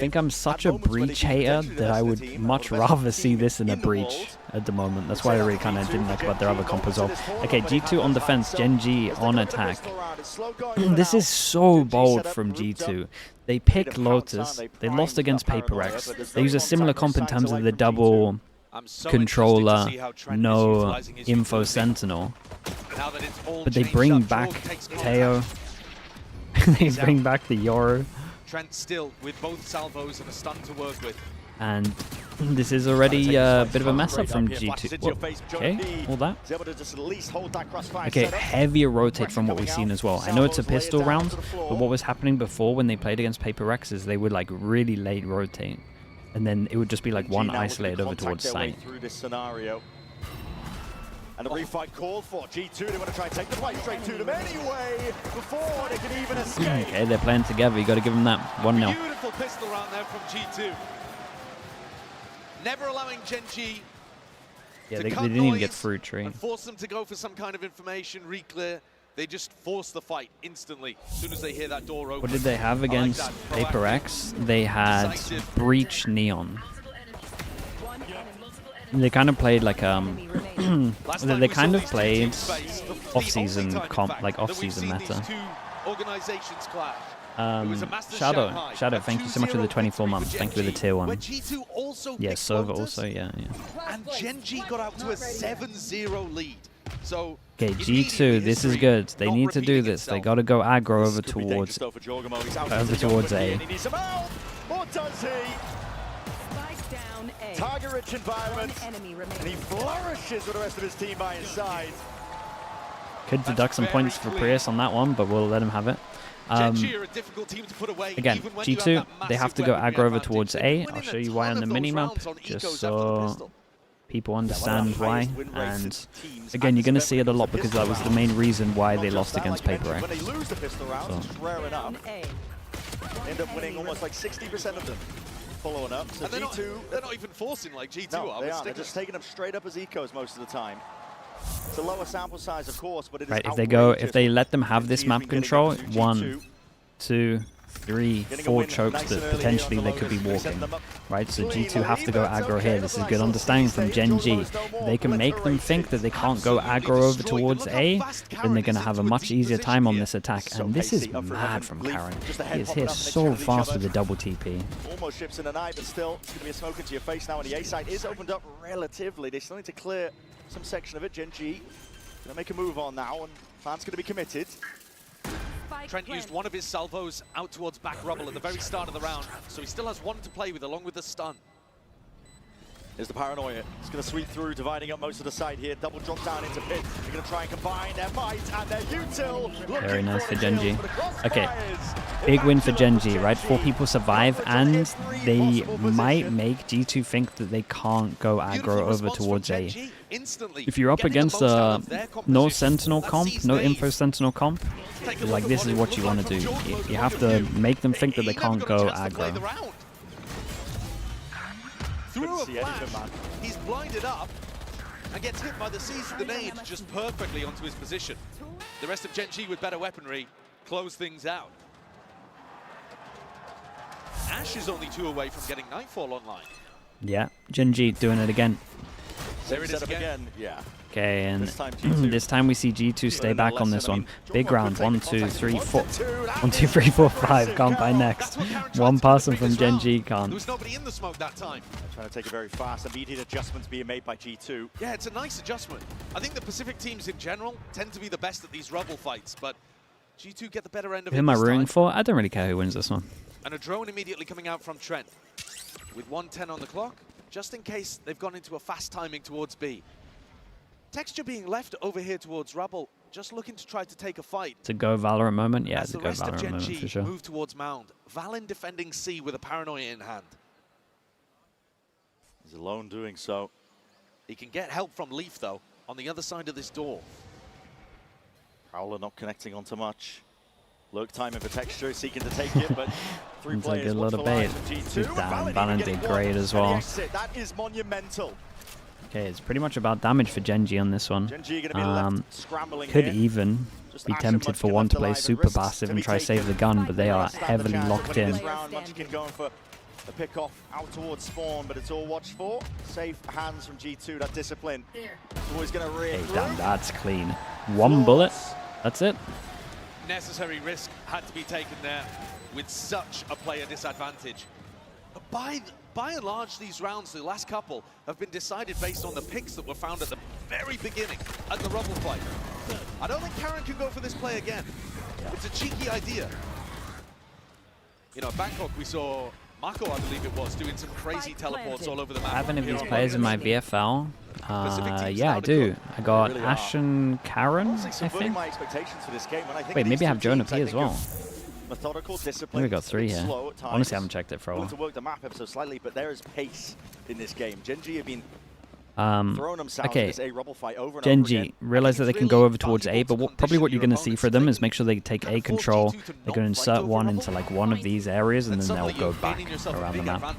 think I'm such a breach hater that I would much rather see this in a breach at the moment. That's why I really kind of didn't like about their other comp as well. Okay, G2 on defense, GENG on attack. This is so bold from G2. They pick Lotus. They lost against Paper X. They use a similar comp in terms of the double controller, no info sentinel. But they bring back Teo. They bring back the Yoru. Trent still with both salvos and a stun to work with. And this is already a bit of a mess up from G2. Whoa. Okay, all that. Okay, heavier rotate from what we've seen as well. I know it's a pistol round, but what was happening before when they played against Paper X is they would like really late rotate. And then it would just be like one isolated over towards site. And a refight called for G2. They want to try and take the fight straight to them anyway before they can even escape. Okay, they're playing together. You got to give them that 1-0. Beautiful pistol round there from G2. Never allowing GENG. Yeah, they didn't even get through tree. And force them to go for some kind of information, re-clear. They just force the fight instantly as soon as they hear that door open. What did they have against Paper X? They had Breach Neon. They kind of played like they kind of played off-season comp, like off-season meta. Shadow, thank you so much for the 24 months. Thank you for the tier 1. Yeah, Sova also, yeah. And GENG got out to a 7-0 lead. So okay, G2, this is good. They need to do this. They got to go aggro over towards A. Or does he? Target-rich environment, and he flourishes with the rest of his team by his side. Could deduct some points for Prius on that one, but we'll let him have it. Again, G2, they have to go aggro over towards A. I'll show you why on the minimap, just so people understand why. And again, you're going to see it a lot because that was the main reason why they lost against Paper X. When they lose the pistol rounds, it's rare enough. End up winning almost like 60% of them. Following up, so and G2... They're not even forcing like G2 no, they aren't. They're just taking them straight up as ecos most of the time. It's a lower sample size, of course, but it is if they let them have this map control, 1, 2, 3, 4 chokes that potentially they could be walking, right? So G2 have to go aggro here. This is good understanding from GENG. They can make them think that they can't go aggro over towards A, then they're going to have a much easier time on this attack. And this is mad from Karen. He is here so fast with the double TP. Almost ships in an eye, but still, it's going to be a smoke into your face now, and the A side is opened up relatively. They still need to clear some section of it. GENG going to make a move on now, and Fan's going to be committed. Trent used one of his salvos out towards back rubble at the very start of the round, so he still has one to play with along with the stun. Here's the paranoia. It's going to sweep through, dividing up most of the side here. Double drop down into pit. They're going to try and combine their might and their util. Very nice for GENG. Okay, big win for GENG, right? 4 people survive, and they might make G2 think that they can't go aggro over towards A. If you're up against a no sentinel comp, no info sentinel comp, like this is what you want to do. You have to make them think that they can't go aggro. Through a flash, he's blinded up and gets hit by the seized grenade just perfectly onto his position. The rest of GENG with better weaponry close things out. Ash is only 2 away from getting Nightfall online. Yeah, GENG doing it again. There it is again. Yeah. Okay, and this time we see G2 stay back on this one. Big round, 1, 2, 3, 4. 1, 2, 3, 4, 5. Can't buy next. One person from GENG can't. There was nobody in the smoke that time. Trying to take it very fast. Immediate adjustments being made by G2. Yeah, it's a nice adjustment. I think the Pacific teams in general tend to be the best at these rubble fights, but G2 get the better end of it. Who am I rooting for? I don't really care who wins this one. And a drone immediately coming out from Trent with 1:10 on the clock, just in case they've gone into a fast timing towards B. Texture being left over here towards rubble, just looking to try to take a fight. To go Valorant moment? Yeah, it's a go Valorant moment for sure. Move towards Mound. Valen defending C with a paranoia in hand. He's alone doing so. He can get help from Leaf, though, on the other side of this door. Prowler not connecting onto much. Lurk timing for Texture, seeking to take it, but 3 players. Like a lot of bait. Damn, Valen did great as well. That is monumental. Okay, it's pretty much about damage for GENG on this one. Could even be tempted for one to play super passive and try save the gun, but they are heavily locked in. The pick off out towards spawn, but it's all watched for. Safe hands from G2, that discipline. It's always going to rear. Hey, damn, that's clean. One bullet. That's it. Necessary risk had to be taken there with such a player disadvantage. But by and large, these rounds, the last couple, have been decided based on the picks that were found at the very beginning at the rubble fight. I don't think Karen can go for this play again. It's a cheeky idea. You know, at Bangkok, we saw Mako, I believe it was, doing some crazy teleports all over the map. I have any of these players in my VFL? Yeah, I do. I got Ash and Karen, I think. Wait, maybe I have Jonah P as well. Maybe we got 3 here. Honestly, I haven't checked it for a while. To work the map ever so slightly, but there is pace in this game. GENG have been okay, GENG realize that they can go over towards A, but probably what you're going to see for them is make sure they take A control. They're going to insert one into like one of these areas, and then they'll go back around the map.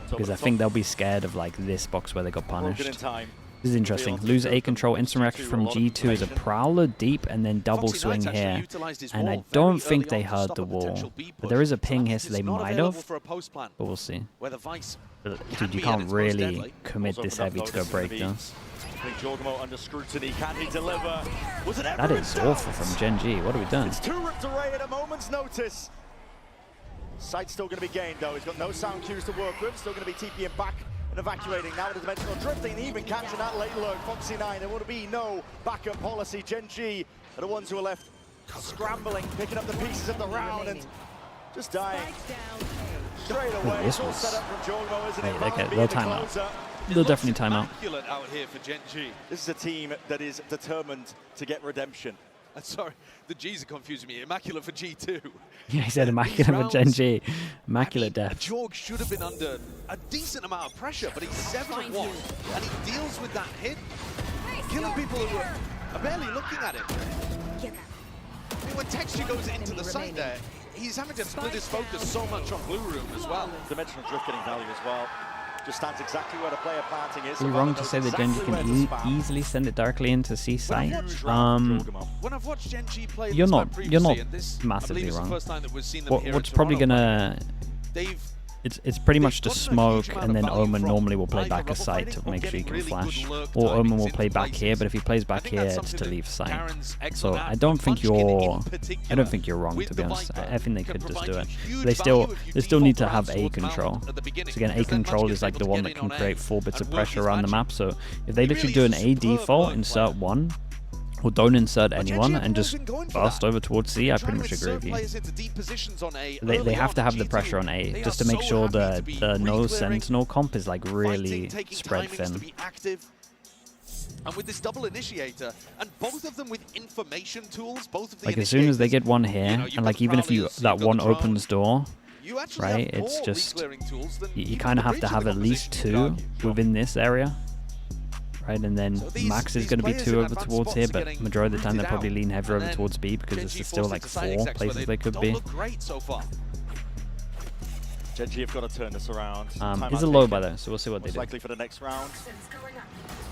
Because I think they'll be scared of like this box where they got punished. This is interesting. Lose A control, instant reaction from G2 is a Prowler deep and then double swing here. And I don't think they heard the wall. But there is a ping here, so they might have. But we'll see. But, dude, you can't really commit this heavy to go break this. That is awful from GENG. What have we done? It's 2 ripped away at a moment's notice. Sight's still going to be gained, though. He's got no sound cues to work with. Still going to be TPing back. Evacuating now with the dimensional drifting, and even catching that late lurk. Foxy9, there would be no backup policy. GENG are the ones who are left scrambling, picking up the pieces of the round and just dying straight away. This was... Okay, they'll time out. They'll definitely time out. Out here for GENG. This is a team that is determined to get redemption. Sorry, the G's are confusing me. Immaculate for G2. Yeah, he said immaculate for GENG. Immaculate death. Jorg should have been under a decent amount of pressure, but he's 7-1, and he deals with that hit, killing people who are barely looking at him. I mean, when Texture goes into the site there, he's having to split his focus so much on Blue Room as well. Dimensional drift getting value as well. Just stands exactly where the player planting is. Are you wrong to say that GENG can easily send it directly into C site? When I've watched GENG play you're not massively wrong. What's probably gonna it's pretty much to smoke, and then Omen normally will play back a site to make sure you can flash, or Omen will play back here. But if he plays back here, it's to leave site. So I don't think you're wrong, to be honest. I think they could just do it. They still need to have A control. So again, A control is like the one that can create 4 bits of pressure around the map. So if they literally do an A default, insert 1. Or don't insert anyone and just burst over towards C, I pretty much agree with you. They have to have the pressure on A, just to make sure the no sentinel comp is like really spread thin. And with this double initiator, and both of them with information tools, both of the like as soon as they get one here, and like even if that one opens door, right, it's just, you kind of have to have at least 2 within this area. Right, and then max is going to be 2 over towards here, but majority of the time they probably lean heavier over towards B because there's still like 4 places they could be. GENG have got to turn this around. He's a low by though, so we'll see what they do. Likely for the next round.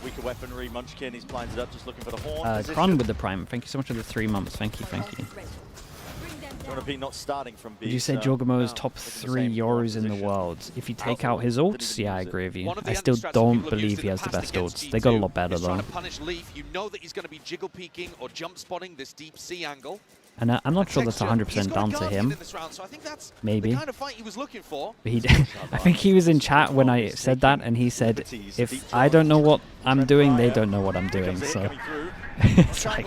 Weaker weaponry, Munchkin, he's blinded up, just looking for the horn. Kron with the prime. Thank you so much for the 3 months. Thank you, thank you. Not starting from B. Did you say Jorgamo is top 3 Yoros in the world? If you take out his ults, yeah, I agree with you. I still don't believe he has the best ults. They got a lot better though. You know that he's going to be jiggle peeking or jump spotting this deep C angle. And I'm not sure that's 100% down to him. Maybe. But I think he was in chat when I said that, and he said, if I don't know what I'm doing, they don't know what I'm doing. So it's like,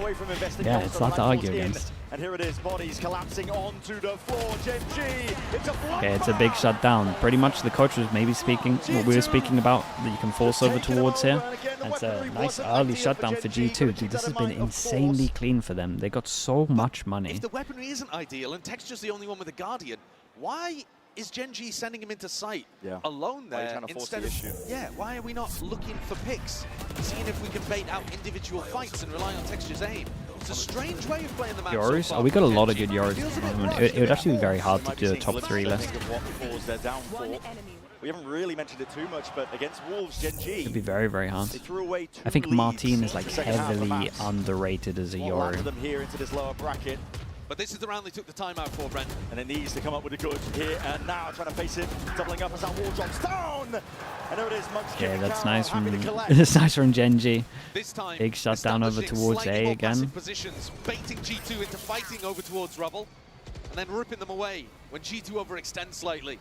yeah, it's not to argue against. And here it is, bodies collapsing onto the floor. GENG, it's a block. Okay, it's a big shutdown. Pretty much the coach was maybe speaking what we were speaking about, that you can force over towards here. It's a nice early shutdown for G2. Dude, this has been insanely clean for them. They got so much money. If the weaponry isn't ideal and Texture's the only one with a Guardian, why is GENG sending him into sight alone there instead of... Yeah, why are we not looking for picks? Seeing if we can bait out individual fights and rely on Texture's aim. It's a strange way of playing the map. Yoros? So far. Oh, we got a lot of good Yoros at the moment. It would actually be very hard to do a top 3 list. We haven't really mentioned it too much, but against Wolves, GENG, it'd be very, very hard. I think Martin is like heavily underrated as a Yoro. Them here into this lower bracket. But this is the round they took the timeout for, Brent. And it needs to come up with a good here and now, trying to face it, doubling up as that wall drops down. And there it is, Mugs. Yeah, that's nice from that's nice from GENG. This time, big shutdown over towards A again. Positions, baiting G2 into fighting over towards Rubble, and then ripping them away when G2 overextends slightly.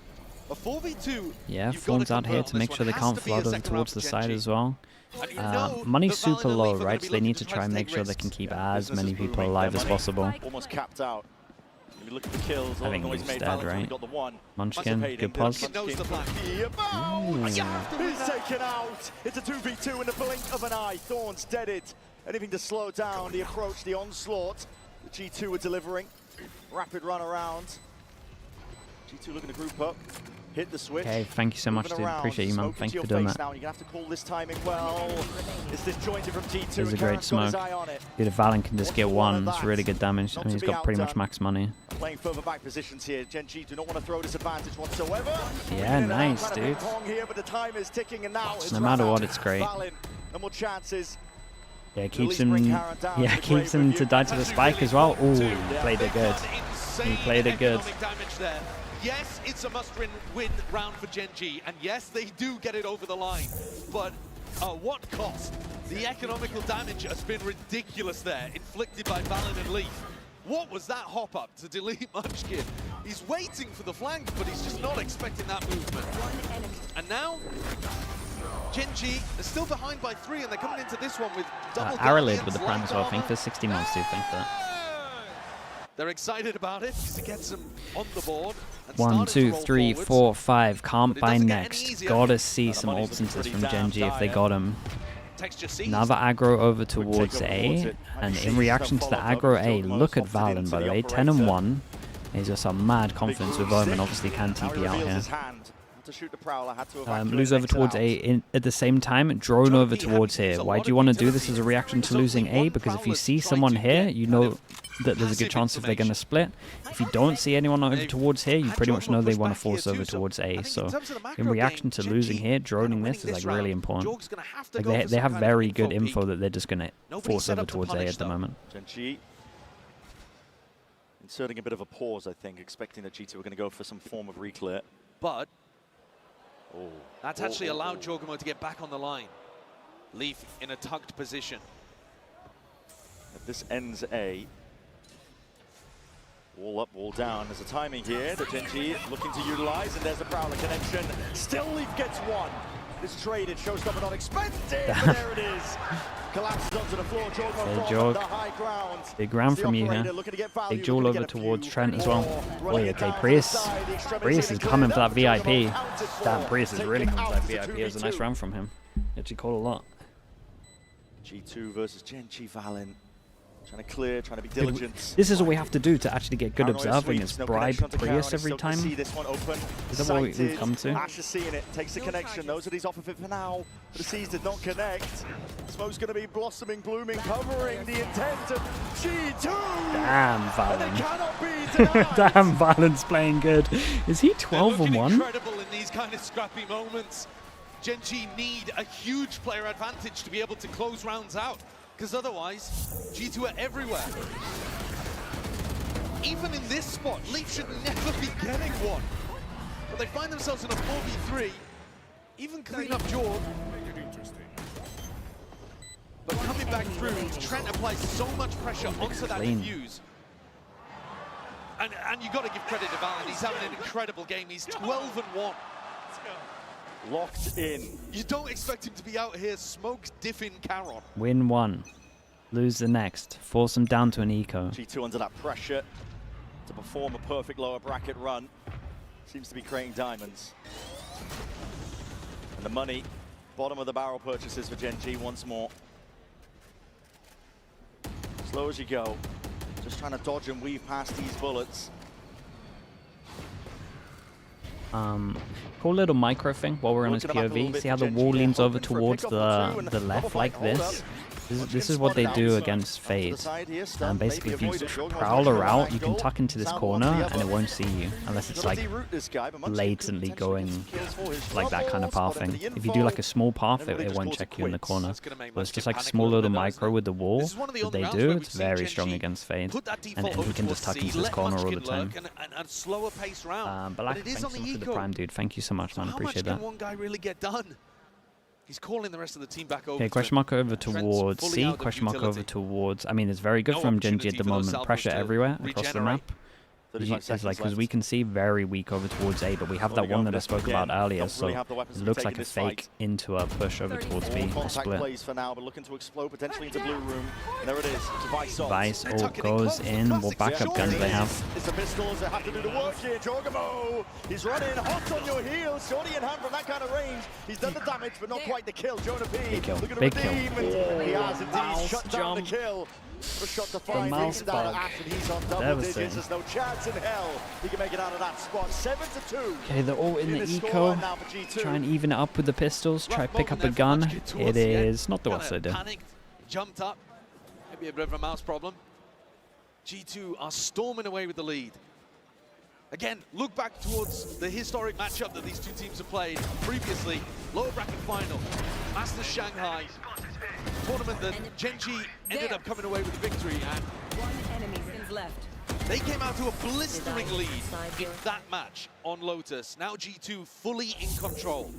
A 4v2. Yeah, Form's out here to make sure they can't flood over towards the side as well. Money's super low, right? So they need to try and make sure they can keep as many people alive as possible. Almost capped out. If you look at the kills, I think he's dead, right? Munchkin, good pause. He's taken out. It's a 2v2 in the blink of an eye. Thorns deaded. Anything to slow down the approach, the onslaught. The G2 are delivering. Rapid run around. G2 looking to group up. Hit the switch. Okay, thank you so much, dude. Appreciate you, man. Thank you for doing that. Now. You're gonna have to call this timing well. It's disjointed from G2. There's a great smoke. Dude, if Valen can just get one, it's really good damage. I mean, he's got pretty much max money. Playing further back positions here. GENG do not want to throw this advantage whatsoever. Yeah, nice, dude. Here, but the time is ticking, and now No matter what, it's great. No more chances. Yeah, it keeps him. Yeah, keeps him to die to the spike as well. Ooh, he played it good. He played it good. Yes, it's a must-win round for GENG, and yes, they do get it over the line. But at what cost? The economical damage has been ridiculous there, inflicted by Valen and Leaf. What was that hop-up to delete Munchkin? He's waiting for the flank, but he's just not expecting that movement. And now, GENG is still behind by 3, and they're coming into this one with double Arrowlid with the prime as well. I think there's 60 months to think that. They're excited about it because it gets them on the board. 1, 2, 3, 4, 5. Can't buy next. Gotta see some ults into this from GENG if they got him. Another aggro over towards A, and in reaction to the aggro A, look at Valen, by the way, 10 and 1. He's got some mad confidence with Omen, obviously can TP out here. Lose over towards A at the same time, drone over towards here. Why do you want to do this as a reaction to losing A? Because if you see someone here, you know that there's a good chance if they're going to split. If you don't see anyone over towards here, you pretty much know they want to force over towards A. So in reaction to losing here, droning this is like really important. Like they have very good info that they're just going to force over towards A at the moment. GENG inserting a bit of a pause, I think, expecting that G2 are going to go for some form of reclear. But that's actually allowed Jorgamo to get back on the line. Leaf in a tucked position. If this ends A, wall up, wall down. There's a timing here that GENG looking to utilize, and there's a Prowler connection. Still Leaf gets one. This traded, showstopper not expected, but there it is. Collapses onto the floor. Jorg the high ground. Big round from you here. Big duel over towards Trent as well. Boy, okay, Prius. Prius is coming for that VIP. Damn, Prius is really coming for that VIP. It was a nice round from him. Actually caught a lot. G2 versus GENG Valen. Trying to clear, trying to be diligent. This is what we have to do to actually get good observing. Is bribe Prius every time. Is that what we've come to? Ash is seeing it, takes the connection. Knows that he's off of it for now. But the C's did not connect. Smoke's going to be blossoming, blooming, covering the intent of G2. Damn, Valen. Damn, Valen's playing good. Is he 12 and 1? Incredible in these kind of scrappy moments. GENG need a huge player advantage to be able to close rounds out, because otherwise, G2 are everywhere. Even in this spot, Leaf should never be getting one. But they find themselves in a 4v3, even clean up Jorg. But coming back through, Trent applies so much pressure onto that defuse. And you got to give credit to Valen. He's having an incredible game. He's 12 and 1. Locked in. You don't expect him to be out here smoke diffing Caron. Win one, lose the next, force them down to an eco. G2 under that pressure to perform a perfect lower bracket run. Seems to be creating diamonds. And the money, bottom of the barrel purchases for GENG once more. Slow as you go. Just trying to dodge and weave past these bullets. Cool little micro thing while we're on his POV. See how the wall leans over towards the left like this? This is what they do against Fade. And basically, if you prowl her out, you can tuck into this corner and it won't see you, unless it's like blatantly going like that kind of pathing. If you do like a small path, it won't check you in the corner. But it's just like a small little micro with the wall that they do. It's very strong against Fade, and he can just tuck into this corner all the time. Black, thanks so much for the prime, dude. Thank you so much, man. Appreciate that. One guy really get done? He's calling the rest of the team back over. Okay, question mark over towards C, question mark over towards... I mean, it's very good from GENG at the moment. Pressure everywhere across the map. It's like, because we can see very weak over towards A, but we have that one that I spoke about earlier, so it looks like a fake into a push over towards B, a split. For now, but looking to explode potentially into blue room. And there it is. Vice ult goes in. What backup guns they have? It's the pistols that have to do the work here. Jorgamo, he's running hot on your heels. Shorty in hand from that kind of range. He's done the damage, but not quite the kill. Jonah P. Big kill. Big kill. He has indeed shut down the kill. A shot to find, mouse bug. and he's on double digits. There's no chance in hell he can make it out of that spot. 7-2. Okay, they're all in the eco. Try and even it up with the pistols. Try pick up a gun. It is not the worst idea. Panicked, jumped up. Maybe a bit of a mouse problem. G2 are storming away with the lead. Again, look back towards the historic matchup that these two teams have played previously. Lower bracket final, Masters Shanghai. Tournament that GENG ended up coming away with the victory, and one enemy stands left. They came out to a blistering lead in that match on Lotus. Now G2 fully in control.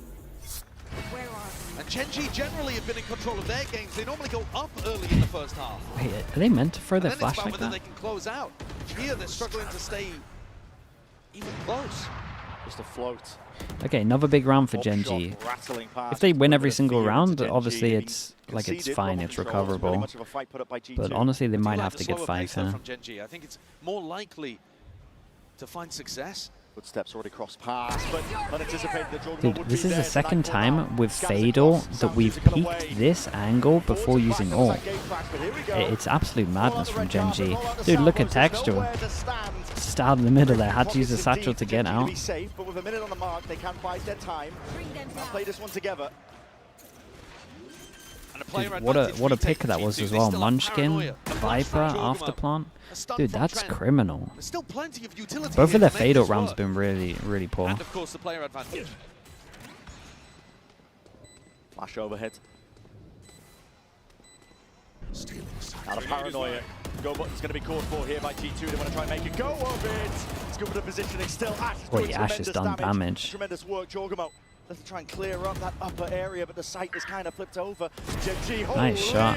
And GENG generally have been in control of their games. They normally go up early in the first half. Wait, are they meant to throw their then flash it's about like whether that? they can close out. Here they're struggling to stay even close. Just a float. Okay, another big round for GENG. If they win every single round, obviously it's like it's fine, it's recoverable. But honestly, they might have to get 5 here. From GENG. I think it's more likely to find success. Footsteps already crossed past, but unanticipated. Dude, this is the second time with Fatal that we've peeked this angle before using ult. It's absolute madness from GENG. Dude, look at Texture. Just out in the middle there. Had to use the satchel to get out. But with a minute on the mark, they can bide their time. Play this one together. Dude, what a pick that was as well. Munchkin, Viper, Afterplant. Dude, that's criminal. Both of their Fatal rounds have been really, really poor. And of course the player advantage. Flash overhead. Out of paranoia. Go button's going to be called for here by G2. They want to try and make it go of it. It's good with the positioning still. Ash is doing Ash has done damage. Tremendous work, Jorgamo. Let's try and clear up that upper area, but the site is kind of flipped over. GENG, nice shot.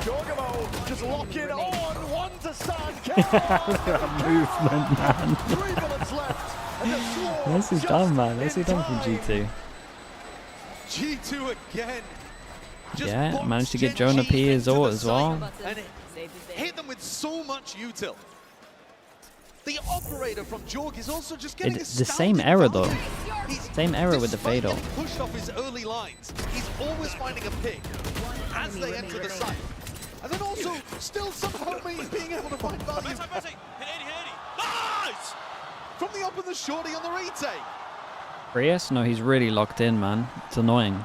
Jorgamo just locking on. One to start. Look at that movement, man. 3 minutes left. And the swarm This is done, man. This is done from G2. G2 again. Just Yeah, managed to get Jonah P as well. And hit them with so much util. The operator from Jorg is also just getting The same error though. Same error with the Fatal. Pushed off his early lines. He's always finding a pick as they enter the site. And then also still somehow being able to find value. Nice! From the up of the shorty on the retake. Prius? No, he's really locked in, man. It's annoying.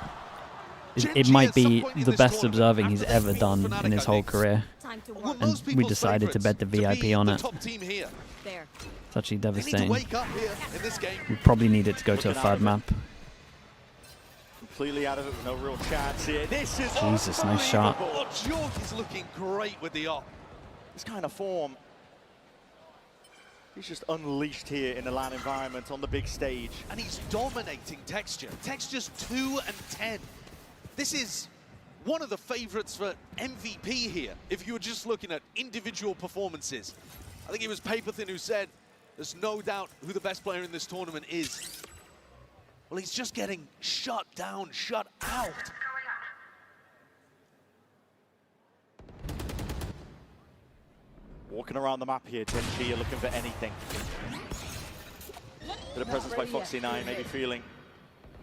It might be the best observing he's ever done in his whole career. And we decided to bet the VIP on it. It's actually devastating. We probably need it to go to a third map. Completely out of it, no real chance here. This is Jesus, nice shot. Jorg is looking great with the op. This kind of form. He's just unleashed here in the LAN environment on the big stage. And he's dominating Texture. Texture's 2 and 10. This is one of the favorites for MVP here, if you were just looking at individual performances. I think it was Paperthin who said, there's no doubt who the best player in this tournament is. Well, he's just getting shut down, shut out. Walking around the map here, GENG are looking for anything. Bit of presence by Foxy9, maybe feeling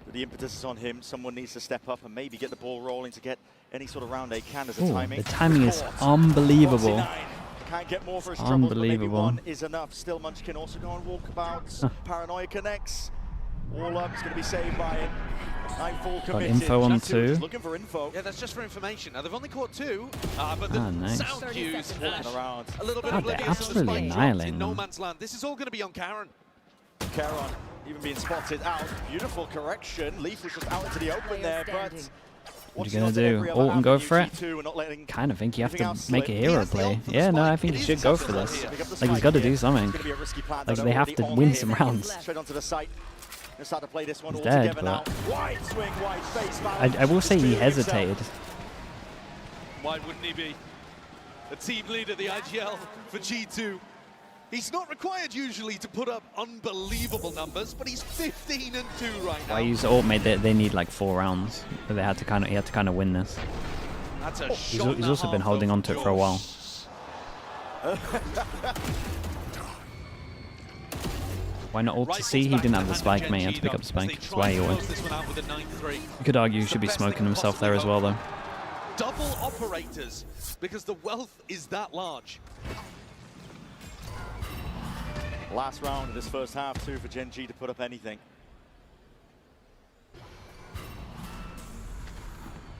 that the impetus is on him. Someone needs to step up and maybe get the ball rolling to get any sort of round they can as a timing. The timing is unbelievable. Can't get more for his troubles, but maybe one is enough. Still, Munchkin also going walkabouts. Paranoia connects. All up, it's going to be saved by it. Nightfall Got committed. info on G2 two. just looking for info. Yeah, that's just for information. Now, they've only caught 2, but the nice. sound cues flash. Around. A little bit Oh, of they're oblivious to the absolutely spike drops annihilating in no them. man's land. This is all going to be on Karen. Caron even being spotted out. Beautiful correction. Leaf was just out into the open there, but What are you going to do? Ult and go for it? Kind of think you have to make a hero play. Yeah, no, I think he should go for this. Like, he's got to do something. Like, they have to win some rounds. Straight onto the site. Start to play this one He's all dead, together now. but Wide swing, wide face. I will say he hesitated. Why wouldn't he be? A team leader, the IGL for G2. He's not required usually to put up unbelievable numbers, but he's 15 and 2 right now. Why use ult mate? They need like 4 rounds. But they had to kind of, he had to kind of win this. That's a He's also been holding on to it for a while. Why not ult to C? He didn't have the spike, mate. He had to pick up the spike. That's why he would. You could argue he should be smoking himself there as well, though. Double operators, because the wealth is that large. Last round of this first half, too, for GENG to put up anything.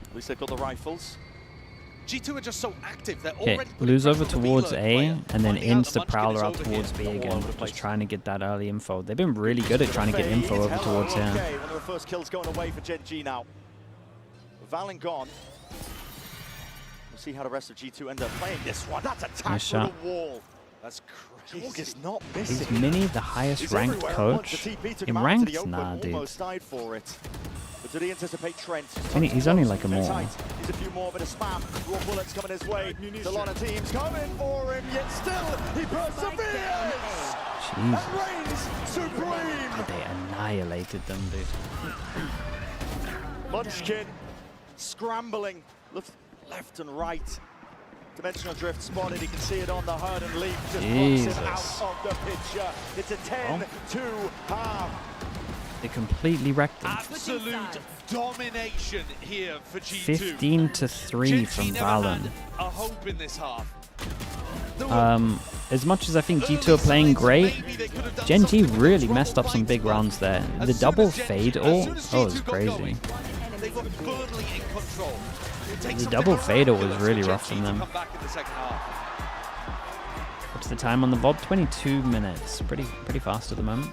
At least they've got the rifles. G2 are just so active. They're Okay, already lose over pressure on the towards B-Lurk A, player, and then finding out insta the Munchkin prowler is out over towards here. B again, All over the place. just trying to get that early info. They've been really good at trying to get info over towards here. Okay, one of the first kills going away for GENG now. Valen gone. We'll see how the rest of G2 end up playing this one. That's a tap Nice through shot. the wall. That's crazy. Jorg is not missing. Is Mini the highest He's ranked everywhere. Once coach? the TP took In him out into the ranked? open, Nah, dude. almost died for it. But did he anticipate Trent? He's only like a They're more. tight. He's a few more, but a spam. Raw bullets coming his way. There's a lot of teams coming for him, yet still he perseveres and Jesus. reigns supreme. They annihilated them, dude. Munchkin scrambling left and right. Dimensional drift spotted. He can see it on the HUD, and Leaf just blocks it out of the picture. It's a 10-2 half. They completely wrecked them. Absolute domination here for G2. 15 to 3 from GENG never Valen. had a hope in this half. As much as I think G2 are playing great, GENG really messed up some big rounds there. The double fade ult, oh, it's crazy. They got firmly in control. The double fade ult was really rough from them. Come back in the second half. What's the time on the VOD? 22 minutes. Pretty fast at the moment.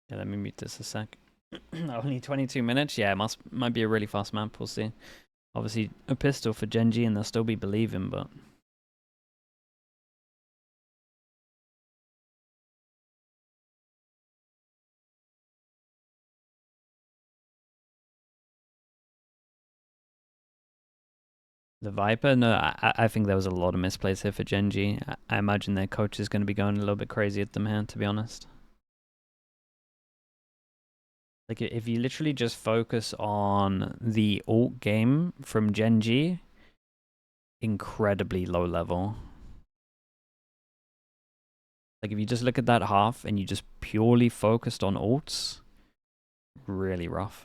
Yeah, let me mute this a sec. Only 22 minutes? Yeah, might be a really fast map, we'll see. Obviously, a pistol for GENG and they'll still be believing, but... The Viper? No, I think there was a lot of misplays here for GENG. I imagine their coach is going to be going a little bit crazy at them here, to be honest. Like, if you literally just focus on the ult game from GENG, incredibly low level. Like, if you just look at that half and you just purely focused on ults, really rough.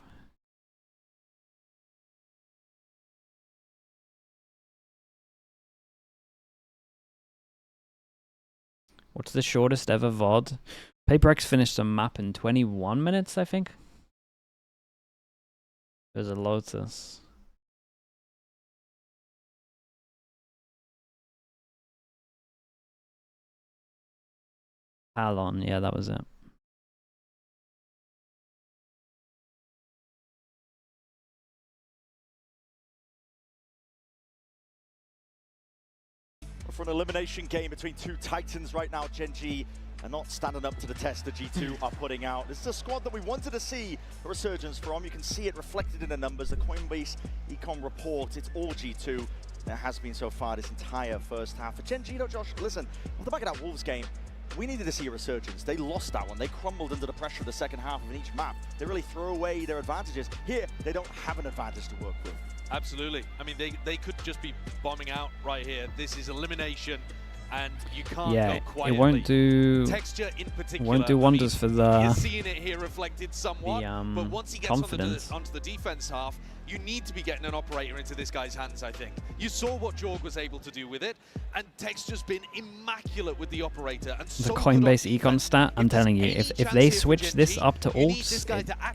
What's the shortest ever VOD? PaperX finished a map in 21 minutes, I think. There's a Lotus. Talon, yeah, that was it. For an elimination game between two titans right now, GENG are not standing up to the test that G2 are putting out. This is a squad that we wanted to see a resurgence from. You can see it reflected in the numbers. The Coinbase Econ report, it's all G2. There has been so far this entire first half. For GENG, though, Josh, listen, on the back of that Wolves game, we needed to see a resurgence. They lost that one. They crumbled under the pressure of the second half of each map. They really throw away their advantages. Here, they don't have an advantage to work with. Absolutely. I mean, they could just be bombing out right here. This is elimination. and you can't Yeah, go quietly. it won't do. Texture in particular. Won't do wonders for You're the seeing it here reflected somewhat, but once he gets confidence. onto the defense half, you need to be getting an operator into this guy's hands, I think. You saw what Jorg was able to do with it, and Texture's been immaculate with the operator. And the so Coinbase econ stat. I'm telling you, if they switch this up to alts,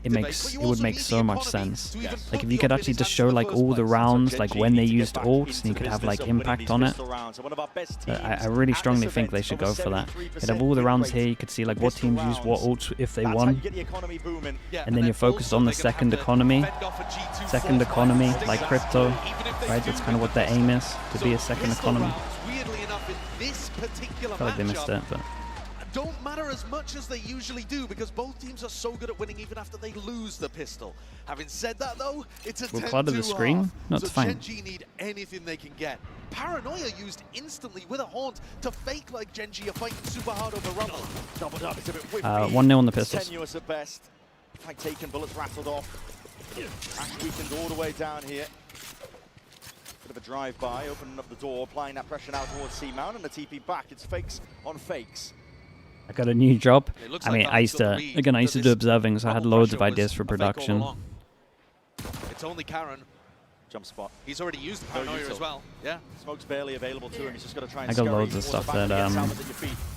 it would make so much sense. Like if you could actually just show like all the rounds, like when they used alts, and you could have like impact on it. I really strongly think they should go for that. You'd have all the rounds here. You could see like what teams use what alts if they won, and then you're focused on the second economy. Second economy, like crypto, right? That's kind of what their aim is, to be a second economy. Weirdly enough, in this particular I feel like they missed it, but don't matter as much as they usually do because both teams are so good at winning even after they lose the pistol. Having said that though, it's a 10-2 we'll clutter the screen. half, No, it's so fine. GENG need anything they can get. Paranoia used instantly with a haunt to fake like GENG are fighting super hard over Rumble. 1-0 on the pistols. Tenuous at best. Fight taken, bullets rattled off. Ash weakened all the way down here. Bit of a drive-by, opening up the door, applying that pressure now towards C-Mount, and the TP back. It's fakes on fakes. I got a new job. I mean, like I used to, again, I used to do observing, so I had loads of ideas for production. It's only Karen. Jump spot. He's already used the Paranoia as well. Yeah. Smoke's barely available to him. He's just got to try and I got loads of stuff that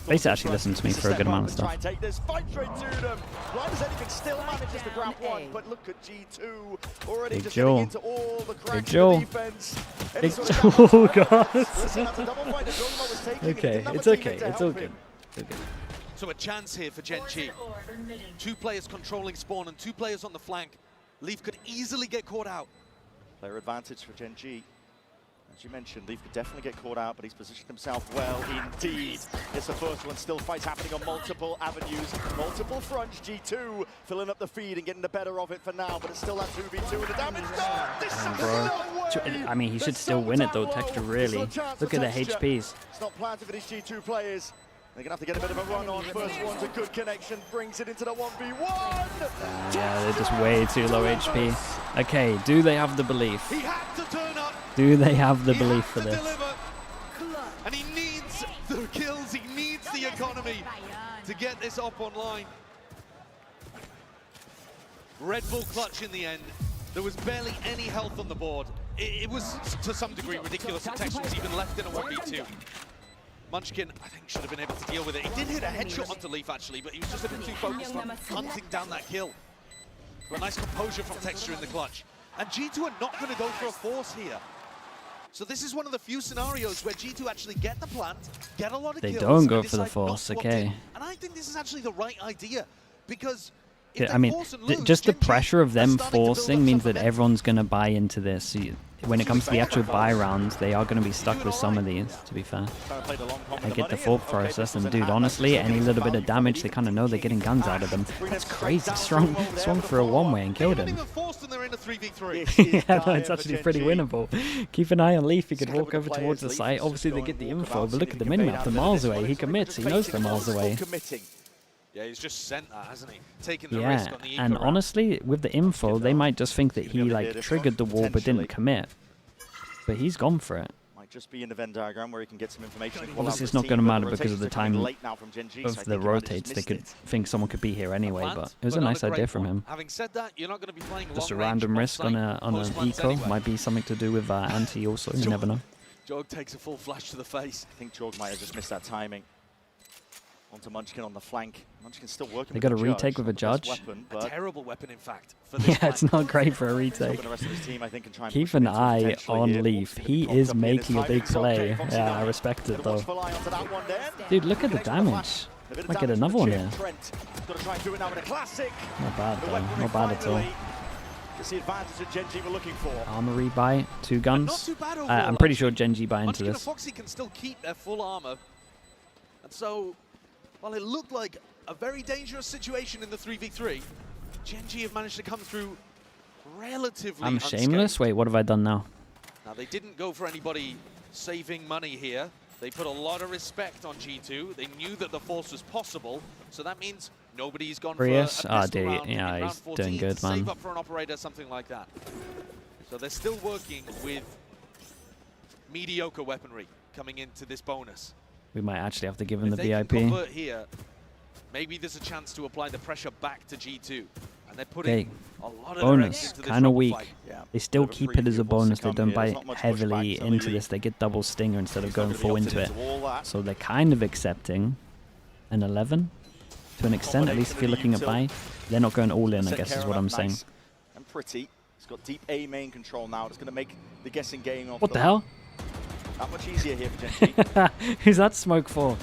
basically actually listen to me for a good amount of stuff. Take this fight straight to them. Blind as anything still manages to grab one, but look at G2 already Big just Joe. getting into all the cracks Joe. in the defense. Big oh god. Listen, that's a double fight that Joe was taking. Okay, Didn't have it's a teammate okay. to It's help all him. good. It's okay. So a chance here for GENG. Two players controlling spawn and two players on the flank. Leaf could easily get caught out. Player advantage for GENG. As you mentioned, Leaf could definitely get caught out, but he's positioned himself well indeed. It's the first one, still fights happening on multiple avenues, multiple fronts. G2 filling up the feed and getting the better of it for now, but it's still that 2v2 and the damage done. This is no way. I mean, he should still win it though, Texture, really. Look at the HPs. It's not planted for these G2 players. They're going to have to get a bit of a run on. First one's a good connection, brings it into the 1v1. Yeah, they're just way too low HP. Okay, do they have the belief? He had to turn up. Do they have the belief for this? Deliver. And he needs the kills, he needs the economy to get this up online. Red Bull clutch in the end. There was barely any health on the board. It was, to some degree, ridiculous that Tex was even left in a 1v2. Munchkin, I think, should have been able to deal with it. He did hit a headshot onto Leaf, actually, but he was just a bit too focused on hunting down that kill. But nice composure from Texture in the clutch. And G2 are not going to go for a force here. So this is one of the few scenarios where G2 actually get the plant, get a lot of kills. They don't go and for the decide force, not to okay. opt in. And I think this is actually the right idea, because if I they mean, force and lose, just the GENG pressure of are them starting to build forcing up means some that momentum. everyone's going to buy into this. So when it comes to the actual buy rounds, they are going to be stuck with some of these, to be fair. I get the thought process, and dude, honestly, any little bit of damage, they kind of know they're getting guns out of them. That's crazy. Swung for a one-way and killed him. Yeah, no, it's actually pretty winnable. Keep an eye on Leaf. He could walk over towards the site. Obviously, they get the info, but look at the minimap. They're miles away. He commits. He knows they're miles away. Yeah, he's just sent that, hasn't he? Taking the risk Yeah, on the eco and round. honestly, with the info, they might just think that he like triggered the wall but didn't commit. But he's gone for it. Might just be in the Venn diagram where he can get some information. Obviously, it's not going to matter because of the time of the rotates. They could think someone could be here anyway, but it was a nice idea from him. Having said that, you're not going to be playing Just a long range random risk on on-site an post-plants eco anyway. might be something to do with anti also. You never know. Jorg takes a full flash to the face. I think Jorg might have just missed that timing. Onto Munchkin on the flank. Munchkin's still working. They got a retake with a judge. A terrible weapon, in fact. For this Yeah, it's not great for a retake. Keep an eye on Leaf. He is making a big play. Yeah, I respect it though. Dude, look at the damage. Might get another one here. Not bad though. Not bad at all. It's the advantage that GENG were looking for. Armory buy, 2 guns. Not too bad overall, I'm pretty sure actually. GENG buy into Munchkin and this. Foxy can still keep their full armor. And so, while it looked like a very dangerous situation in the 3v3, GENG have managed to come through relatively I'm unscathed. shameless? Wait, what have I done now? Now, they didn't go for anybody saving money here. They put a lot of respect on G2. They knew that the force was possible, so that means nobody's gone Prius? for a Ah, pistol dude, round yeah, in round he's 14 doing good, to save man. up for an operator, something like that. So they're still working with mediocre weaponry coming into this bonus. We might actually have to give him If the they can VIP. convert here, maybe there's a chance to apply the pressure back to G2. And they're putting a lot of Bonus, direct into this kind of Rebel weak. fight. Yeah. They still Bit of a keep it as preview a of what's to bonus. They come don't here. There's bite not much heavily pushback. Only into Lee. this. They get double stinger instead of He's not going gonna be full opted into it. all that. So they're kind of accepting an 11 to an extent, at least if you're looking at buy. They're not going all in, I Set guess is Karen what up I'm saying. nice and pretty. He's got deep A main control now. It's going to make the guessing game off What the hell? that much easier here for GENG. Who's that smoke for?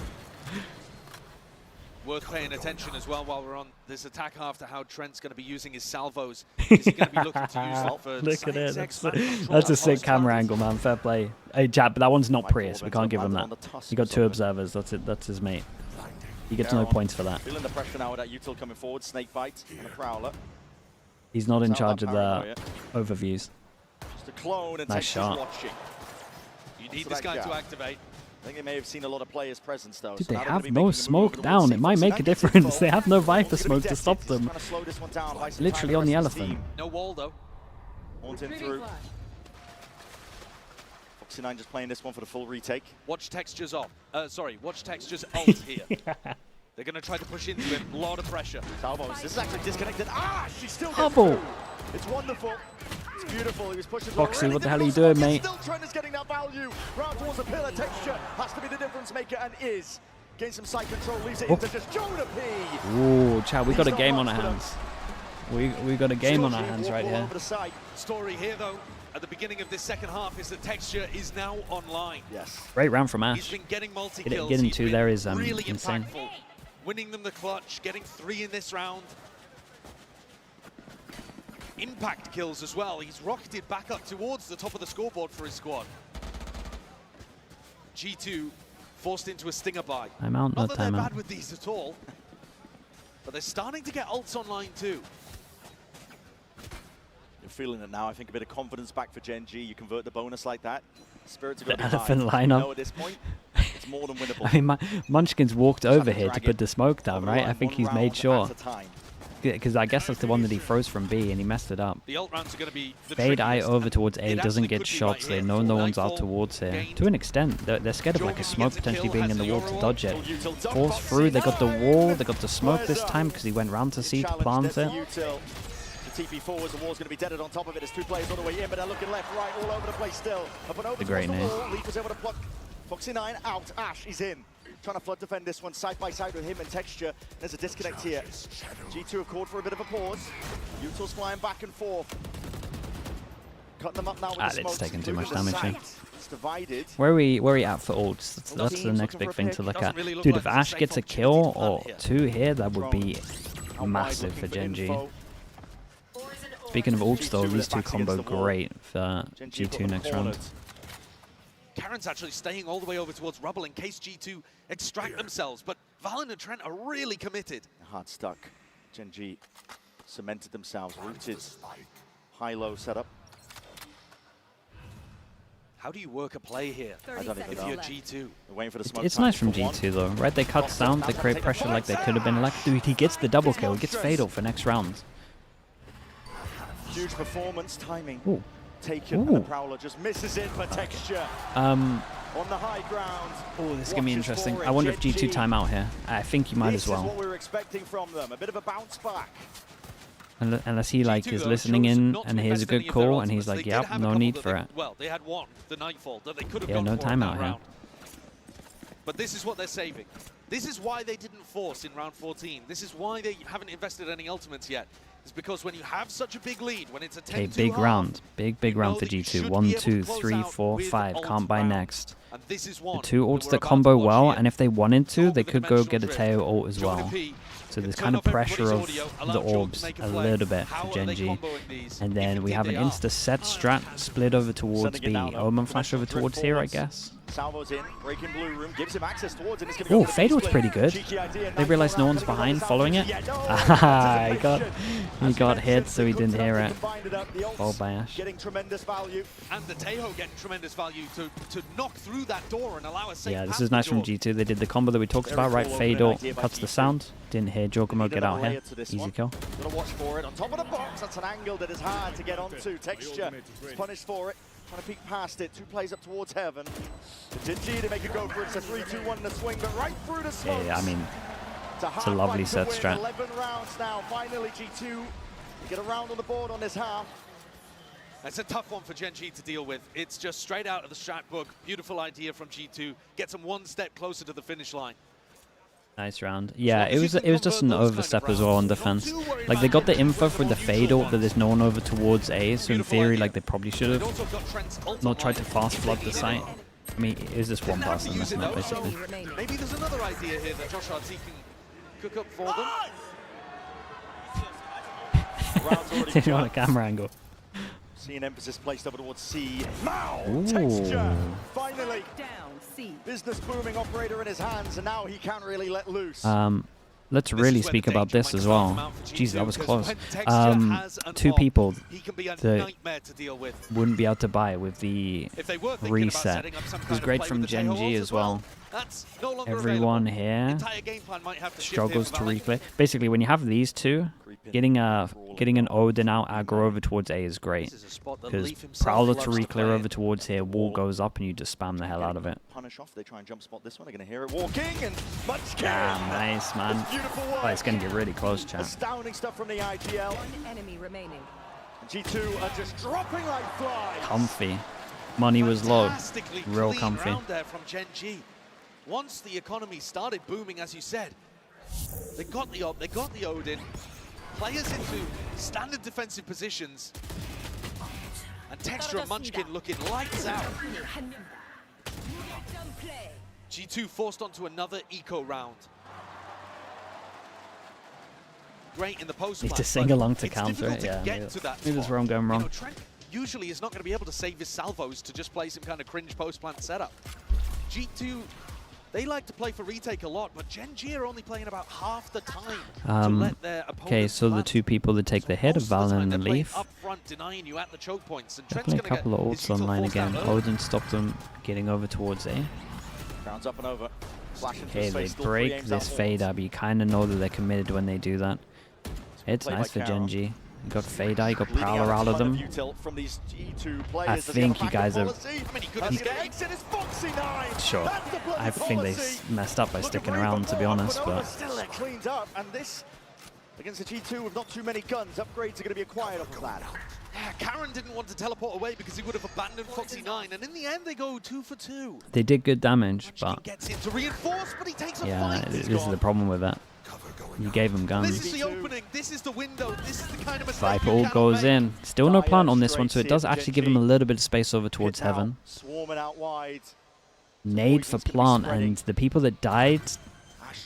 Worth paying attention as well while we're on this attack half to how Trent's going to be using his salvos. Is he going to be looking to use them for Look at it. science That's a sick camera angle, man. Fair play. Hey, Jab, but that one's not Prius. We can't give him that. You got 2 observers. That's it. That's his mate. He gets no points for that. Feeling the pressure now with that util coming forward. Snake bite and a prowler. He's not in Without charge that of the paranoia. overviews. Just a clone and Nice Texas shot. watching. You need So this that guy gap. to activate. I think they may have seen a lot of players' presence though. Dude, so they now they're have gonna be no making a move smoke over down. towards It might C. make a Foxy9 difference. gets They have no info. Viper It's gonna smoke be to stop He's them. trying to slow this one down by Literally supplying on the rest of his elephant. team. No wall, though. Haunting through. Foxy9 just playing this one for the full retake. Watch Texture's off. Watch Texture's ult here. They're going to try to push into him. A lot of pressure. Salvos, this is actually disconnected. Ah, she still gets Double. through. It's wonderful. It's beautiful. He was pushing Foxy, low. what the hell Really are you doing, difficult mate? spot. Still Trent is getting that value. Round towards the pillar. Texture has to be the difference maker and is. Gain some side control, leaves it into just Jonah P. Ooh, Chad, we got a He's game not on our much for hands. We got a game on our hands right All here. over the side. Story here, though, at the beginning of this second half is that Texture is now online. Yes. Great round from He's Ash. been getting multi-kills. Getting He's 2 been there is really insane. impactful. Winning them the clutch, getting 3 in this round. Impact kills as well. He's rocketed back up towards the top of the scoreboard for his squad. G2 forced into a stinger buy. Timeout, no Not that they're timeout. bad with these at all, but they're starting to get ults online too. You're feeling it now. I think a bit of confidence back for GENG. You convert the bonus like that. Spirits are going The to be elephant high. lineup. No, at this point, it's more than winnable. I mean, Munchkin's walked over here to drag put it the smoke down, over the right? line, I think one he's round made sure. at a time. Because I guess that's the one that he froze from B and he messed it up. The ult rounds are going to be the Fade eye trickiest, over and towards A, it doesn't actually get could be shots. right They here. know no one's out Nightfall towards here. gained. To an extent, they're scared of like a Joker smoke gets a potentially kill, being has in the the wall to Euro dodge it. Full util dunk Force box. through, they got the No! wall, they got the smoke Square this zone. time because he went round to C to Challenge, plant there's the it. util. The TP forwards, the wall's going to be deaded on top of it. There's 2 players on the way in, but they're looking left, right, all over the place still. Up and over The towards great the name. wall. Leaf was able to pluck Foxy9 out. Ash is in. Trying to flood defend this one side by side with him and Texture. There's a disconnect here. G2 have called for a bit of a pause. Util's flying back and forth. Cutting them up now with the It's smokes, taking too including much the damage here. site. It's divided. Where are we at for ults? That's the Teams next looking big for a thing pick. to look Doesn't at. really look Dude, like if it's a Ash safe gets a opportunity kill to plan or here. 2 here, that would be Out wide massive looking for GENG. info. Speaking of ults though, G2 these is 2 backs against combo the wall. great for GENG G2 got them next round. cornered. Karen's actually staying all the way over towards Rubble in case G2 extract themselves, but Valen and Trent are really committed. Hard stuck. GENG cemented themselves, rooted. High-low setup. How do you work a play here 30 don't even if know. you're seconds left. G2? They're waiting for the smoke. It's time nice from for one. G2 though, right? They cut sound, they create pressure like they could have been like, dude, he gets the double kill, he gets fatal for next round. Huge performance, timing. Ooh. Taken, and Ooh. the Prowler just misses it for Texture. On the high ground. Oh, this is going to be Watches interesting. for it. I wonder if GENG. G2 time out here. I think you might This as well. is what we were expecting from them. A bit of a bounce back. Unless he like G2, is though, listening chose in not to and hears a invest any good of their call and he's ultimates. like, They did yep, have a no couple need that for they- it. Well, they had one, the Nightfall, that they could have Yeah, gone no for in that timeout here. round. But this is what they're saving. This is why they didn't force in round 14. This is why they haven't invested any ultimates yet. It's because when you have such a big lead, when it's a 10-2 Okay, big half, round. Big you round know for that you G2. should 1, be able 2, to close 3, out 4, with 5. ult Can't buy round. next. And this is The one 2 that ults we're that about to combo watch well, here. and if they wanted to, Go they with the could go get a dimensional Teo ult as Jonah well. P So there's can kind turn of off pressure everybody's of audio, allow the Joel to orbs make a play. little bit How for are they GENG. comboing these? And If then we indeed have an they are. insta-set strat split over towards Sending it B. down, though. Omen flash over Drift towards here, I forwards. guess. Salvo's in, breaking blue room, gives him access towards it. Oh, Fatal's pretty good. They realized no one's behind following it. Ah, he got hit, so he didn't hear it. Followed by Ash. Getting tremendous value. And the Tejo getting tremendous value to knock through that door and allow a safe Yeah, this path is to nice from Joel. G2. They did the combo that we talked Very about, right? cool Fatal opening idea by cuts the G2. sound. Didn't hear Jokomo Need get another out layer here. to this Easy one. kill. Gotta watch for it. On top of the box, that's an angle that is hard to get onto. Texture is punished for it. Trying to peek past it. 2 plays up towards heaven. GENG to make a go for it. It's a 3-2-1 in a swing, but right through the smokes. Yeah, I mean, it's a lovely set strat. 11 rounds now. Finally, G2 get a round on the board on this half. That's a tough one for GENG to deal with. It's just straight out of the strat book. Beautiful idea from G2. Gets them 1 step closer to the finish line. Nice round. Yeah, it was just an overstep as well on defense. Like, they got the info for the fade ult that there's no one over towards A, so in theory, like, they probably should have not tried to fast flood the site. I mean, it was just one person in this map, basically. Maybe there's another idea here that Josh RT can cook up for them. Didn't want a camera angle. Seeing emphasis placed over towards C. Mao! Ooh. Texture! Finally! Down, C. Business booming operator in his hands, and now he can't really let loose. Let's really speak about this as well. Jeez, that was close. 2 people that wouldn't be able to buy with the reset. It was great from GENG as well. Everyone here struggles to reclear. Basically, when you have these 2, getting an Odin out aggro over towards A is great. Because Prowler to reclear over towards here, wall goes up and you just spam the hell out of it. Punish off, they try and jump spot this one. They're going to hear it walking, and Damn, nice, man. Oh, it's going to get really close, chat. Astounding stuff from the IGL. 1 enemy remaining. G2 are just dropping like flies. Comfy. Money was low. Real Clean comfy. round there from GENG. Once the economy started booming, as you said, they got the op, they got the Odin. Players into standard defensive positions. And Texture and Munchkin looking lights out. G2 forced onto another eco round. Great in the post. Need to sing along to counter it. Yeah, maybe that's where I'm going wrong. Trent usually is not going to be able to save his salvos to just play some kind of cringe post plant setup. G2, they like to play for retake a lot, but GENG are only playing about half the time to let their opponents okay, so the 2 people that take the hit of Valen and Leaf. Up front, denying you at the choke points. And Definitely a couple of ults online again. Odin stopped them getting over towards A. Rounds up and over. Okay, they break this fade up. You kind of know that they're committed when they do that. It's nice for GENG. You got fade out, you got Prowler out of them. I think you guys are... Sure. I think they messed up by sticking around, to be honest, but... Still they're cleaned up, and this, against the G2 with not too many guns, upgrades are going to be acquired off of that. Yeah, Karen didn't want to teleport away because he would have abandoned Foxy9, and in the end they go 2 for 2. They did good damage, but... Gets in to reinforce, but he takes a yeah, fight. this is the problem with that. You gave him guns. This is the opening, this is the window, this is the kind of mistake Viper ult goes in. Still no plant on this one, so it does actually give him a little bit of space over towards heaven. Swarming out wide. Nade for plant, and the people that died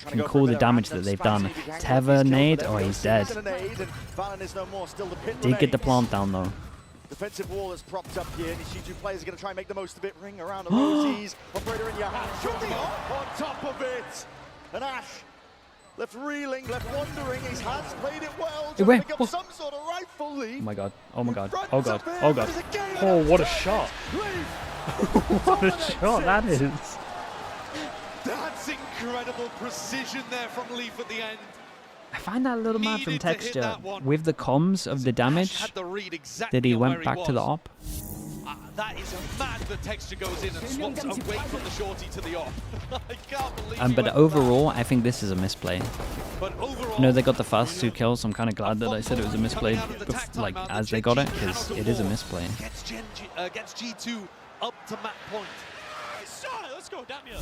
can call the damage that they've done. Teva nade, oh, he's dead. Did get the plant down though. Defensive wall is propped up here, and these G2 players are going to try and make the most of it. Ring around the rosies. Operator in your hand. Shooting on top of it. And Ash left reeling, left wondering. His hands played it well. To pick up some sort of rifle lead. Oh my god. Oh my god. Oh god. Oh god. Oh, what a shot. What a shot that is. That's incredible precision there from Leaf at the end. I find that a little mad from Texture. With the comms of the damage that he went back to the op. That is mad that Texture goes in and swaps away from the shorty to the op. I can't believe But overall, I think this is a misplay. But overall, You know, they got the first 2 kills, so I'm kind of glad that I said it was a misplay, like, as they got it, because it is a misplay. Gets G2 up to map point. Let's go, damn you.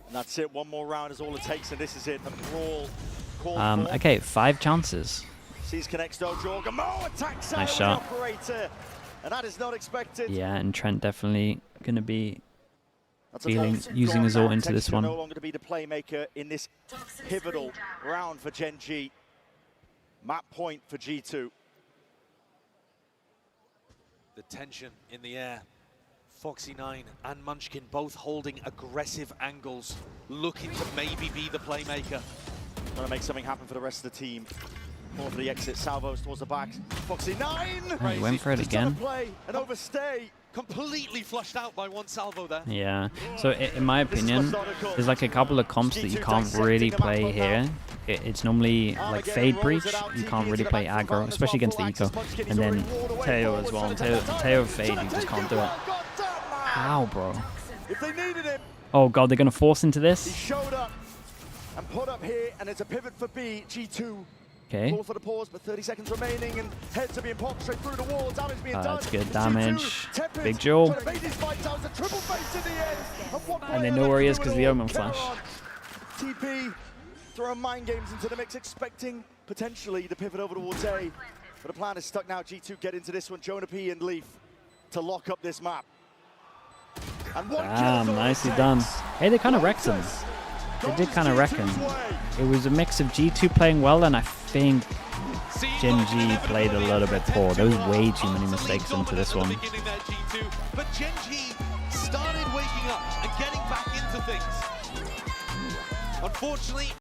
And that's it, one more round is all it takes, and this is it, the brawl. Okay, 5 chances. Sees connects Dojo. Attacks nice shot. Operator. And that is not expected. Yeah, and Trent definitely going to be using his ult into this one. No longer to be the playmaker in this pivotal round for GENG. Map point for G2. The tension in the air. Foxy9 and Munchkin both holding aggressive angles, looking to maybe be the playmaker. Trying to make something happen for the rest of the team. More for the exit, salvos towards the back. Foxy9! He went for it again. Play and overstay. completely flushed out by one salvo there. Yeah. So in my opinion, there's like a couple of comps that you can't really play here. It's normally like Fade Breach. You can't really play aggro, especially against the eco. And then Teo as well. And Teo Fade, you just can't do it. How, bro? Oh god, they're gonna force into this. He showed up and put up here, and it's a pivot for B. G2. Okay. Call for the pause, but 30 seconds remaining, and heads are being popped straight through the wall. Damage being done. That's good damage. G2, Big Jewel. And they know where he is because the Omen flash. TP throwing mind games into the mix, expecting potentially the pivot over towards A. But the plan is stuck now. G2 get into this one. Jonah P and Leaf to lock up this map. And damn, nicely done. Hey, they kind of wrecked him. They did kind of wreck him. It was a mix of G2 playing well, and I think GENG played a little bit poor. There was way too many mistakes into this one. But GENG started waking up and getting back into things. Unfortunately,